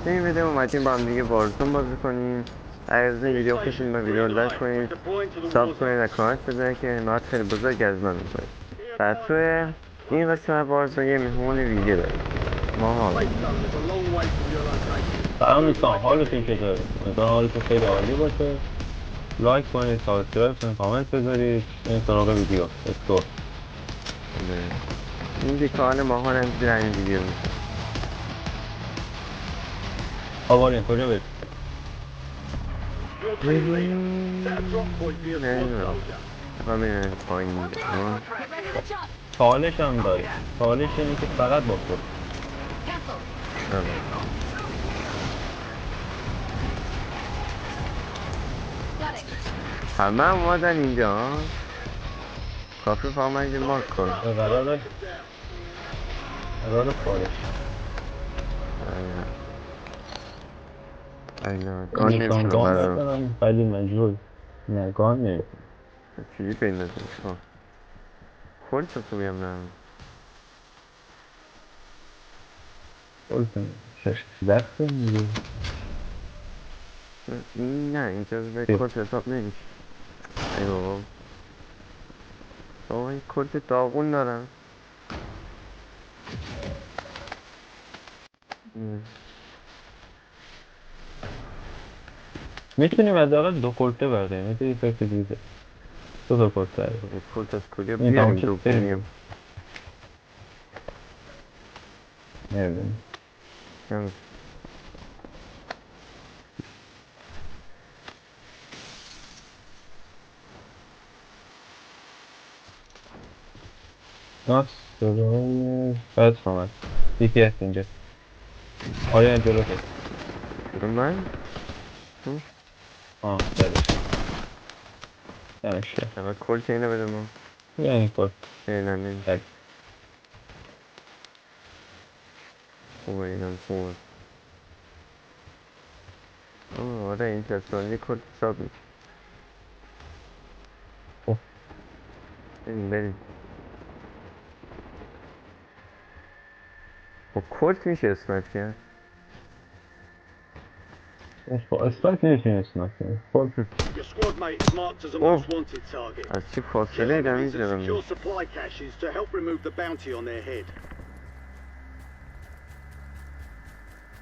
این ویدیو اومدیم با هم دیگه وارزون بازی کنیم. اگر از این ویدیو خوشتون به ویدیو لایک کنید، ساب کنید و کامنت بذارید که حمایت خیلی بزرگ از من میکنید. و توی این قسمت وارزون یه مهمون ویژه داریم. ما سلام دوستان، حالتون چطوره؟ امیدوارم حالتون خیلی عالی باشه. لایک کنید، سابسکرایب کنید، کامنت بذارید. این سراغ ویدیو اسکو این دیکان ماهان هم زیر این ویدیو میشه. آوارین کجا برید؟ همین پایین میده. چالش هم داریم. چالش اینه که فقط با خود همه هم اومدن اینجا. کافی فهم اینجا مارک کن. قرار پالش اینا گان نمیتونه برای خیلی مجبور نه گان نمیتونه چیزی پین نزیم شما خود چه خوبی هم نه دست میگه این نه اینجا به کد حساب نمیشه. ای بابا بابا این کد داغون دارم. میتونیم از اول دو کلته برداریم. میتونیم فکر دیده دو تا کلته برداریم. کد از کجا بیاریم دو کنیم نمیدونیم. ناس سرای بس آمد یکی هست اینجا. آیا جلو کن من؟ درش دمش کرد. اول کل که اینو بده ما یعنی کل نه نمیشه. خوبه اینم خوبه. آره این کسانی کد حساب میشه. بریم با کد میشه اسمت کرد. اسپایت نمیتونی اسناک کنی. از چی فاصله دمیز دارم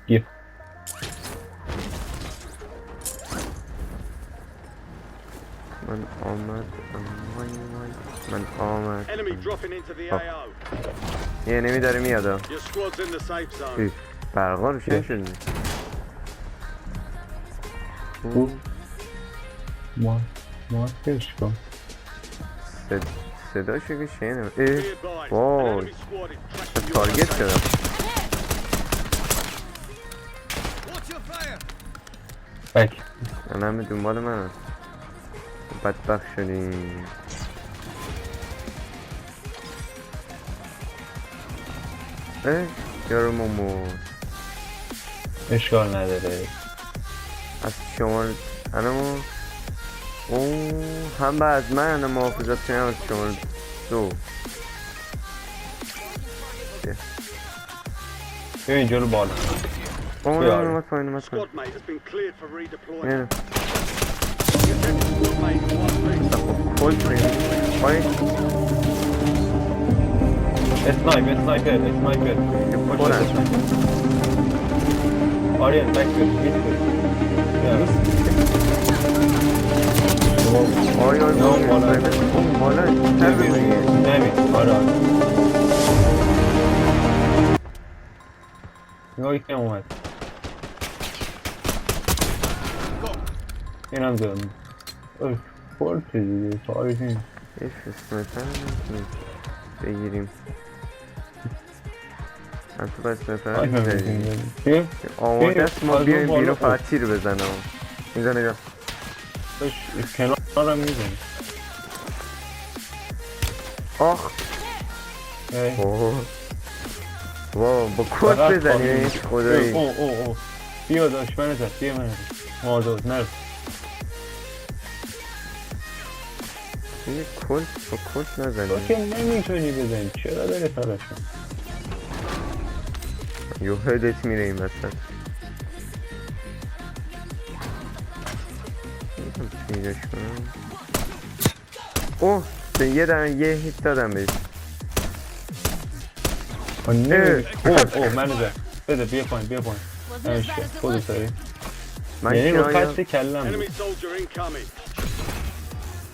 گیف من آمد یه نمیداره میاد برقا روشن شدی. ماسکش کن صداشو که شنم. وای تارگت شدم. بک من همه دنبال من هست. بدبخت شدیم. یارو مومود اشکال نداره. از شما انمو هم با از من هم محافظت کنم از شما دو بیا اینجا رو بالا نمت کن کل کنیم پایین اسنایپر آریان بک بیر آیا بالا تر بزنیه نمی آره نگاه که اومد این هم دارم پورت دیگه تاریخی اسمتر نمیتونیم بگیریم. من تو باید اسمتر نمیتونیم آماده است ما بیایم بیرون فقط تیر بزنم. اینجا نگاه کنار هم میزنی. آخ واو با کد بزنیم خدایی. بیا داشت من ازد بیا من ازد ماداد نرد یه کد با کد نزنیم تو که نمیتونی بزنی چرا داره تلاش کن یو هدت میره این وسط. پیداش کنم. اوه به یه هیت دادم بهش. اوه منو زد. بده بیا پایین بیا پایین. نمیشه خودت داری. من یعنی که رو آیا خط کلم بود.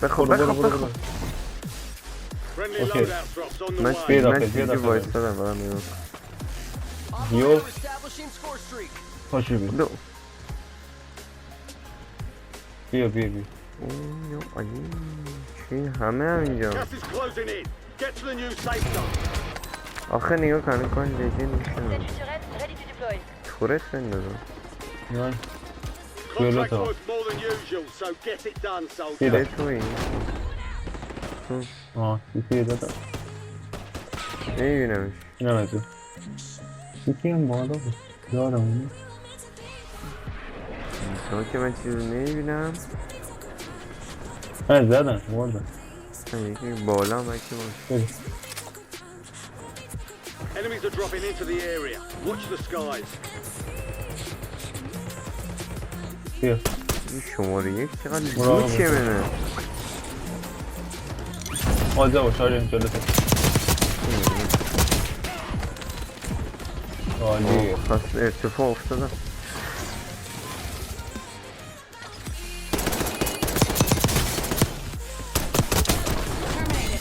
بخواب برو. اوکی. من بیا چیزی داخل. وایستادم برام میرون. یو پاشو بیا بیا اوه یا علی چی همه اینجا. آخه نگاه کن لیجن میشن تورت بندازم. نه جلو تو به توی سیتی دادا نمیبینمش. اینم از اون سیتی هم بالا بود یارم چون که من چیزی نمیبینم. من زدن مردن یکی بالا هم اکی باش. Enemies are dropping into the area. Watch the skies. بیا این شماره یک چقدر مراقب لوچه باش. منه. آزا و شاریم جلو تو عالیه پس ارتفاع افتادم.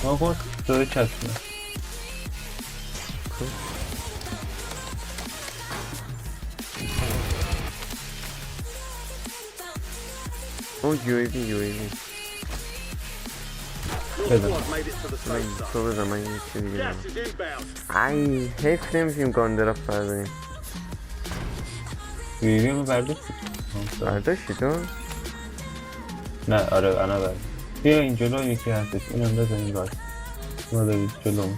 ما کن داره چسبونه او UAV Your Prison. squad made it to the من safe zone. تو بزن من یه چی دیگه Gas دارم. is inbound. ای حیف نمیشیم گاندرف برداریم. ویدیو رو برداشت برداشتی تو؟ نه آره انا برد بیا این جلو یکی هستش اینم بزنیم باید ما دارید جلو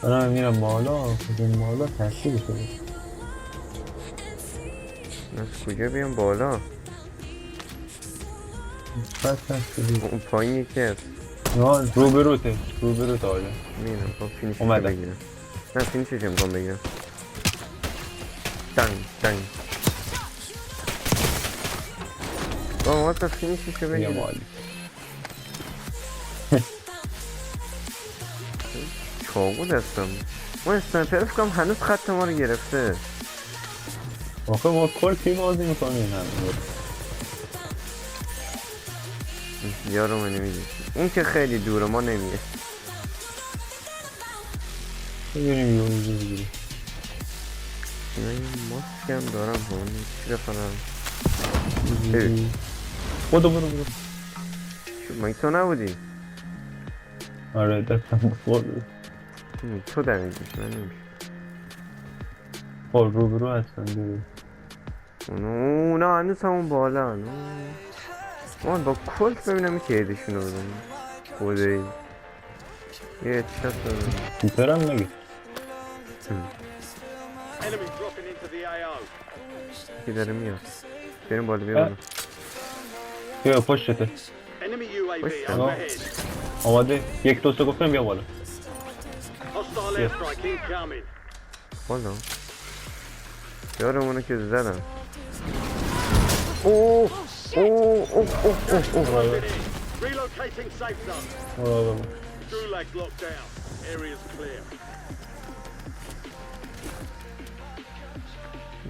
من میرم بالا کجون بالا تشکیل شده از کجا بیام بالا؟ بس تشکیلی اون پایین یکی هست. نه روبروته آره میرم با فینیشش اومدم. بگیرم. نه فینیشش امکان بگیرم. دنگ با ما تا فینیشش بیا بگیرم. مالی چاقو دستم. ما اسنایپر فکرم هنوز خط ما رو گرفته. آخه ما کل تیم بازی میکنیم هم یارو ما نمیده. اون که خیلی دوره ما نمیه. بگیریم یه اونجا بگیریم من یه ماسک هم دارم با اون چی بخورم. برو من تو نبودی؟ آره دستم بخور تو دمیدیش من نمیشه. روبرو هستن دیگه اونا هنوز همون بالا من با کلت ببینم این که عیدشون رو بزنیم. خدایی یه چت دارم. پیترم نگه Enemy dropping into the AO. که داره میاد. بریم بالا بیا بالا. بیا پشتته Enemy UAV Push them. overhead. آماده یک دوسته گفتم بیا بالا Hostile airstrike incoming. بالا یارمونو که زدم. اوه Closing in. Relocating safe zone. مراقبم Gulag locked down. Area's clear.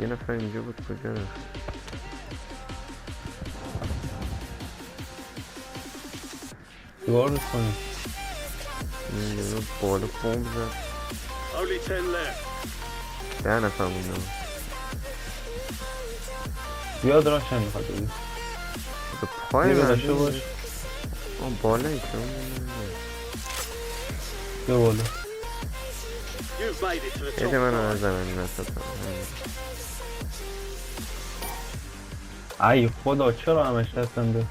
یه نفر اینجا بود کجا رفت؟ دیوار رو کنیم یه بالا بوم زد. Only 10 left. 10 نفر موندم. بیاد راشن میخواد بگیر تو پای بیا من داشته باش آن بالایی که بیا بالا You've made it to the top ایده من از five. زمین نساتم. ای خدا چرا همش دستم به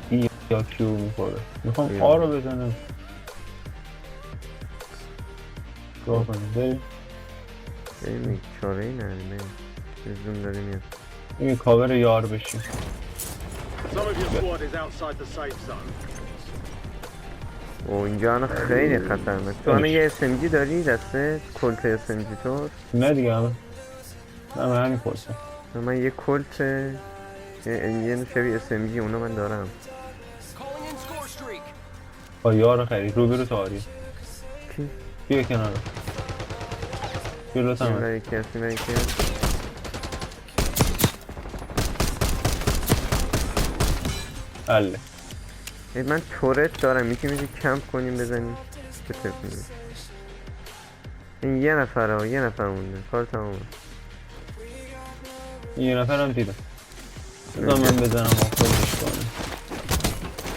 ای یا کیو میخوره میخوام بیا. آ رو بزنم گاه کنیم بریم بریم چاره ای نریم زون داره میاد. این کاور یار بشیم Some of your squad is outside the safe zone. او اینجا الان خیلی خطرناک. تو الان یه SMG داری دسته کلت SMG تو؟ نه دیگه همه همین پرسه من یه کلت یه شبیه SMG اونو من دارم. با یار خرید رو برو تاری کی؟ بیا کنار بیا لطفا این من. برای یکی هست این برای یکی هست. حله من تورت دارم میتونی کمپ کنیم بزنیم بتر کنیم. این یه نفر مونده کار تمامه. یه نفر هم دیدم بذار من بزنم آفازش کنم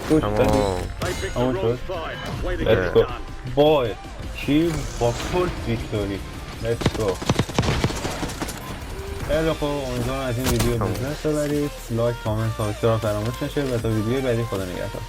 گوش بدید تمام. They picked the Almost wrong good. side. Way to Let's get go it done. بای چی با کل ویکتوری Let's go خیلی خوب امیدوارم از این ویدیو لذت ببرید لایک کامنت سابسکرایب فراموش نشه و تا ویدیو بعدی خدا نگهدار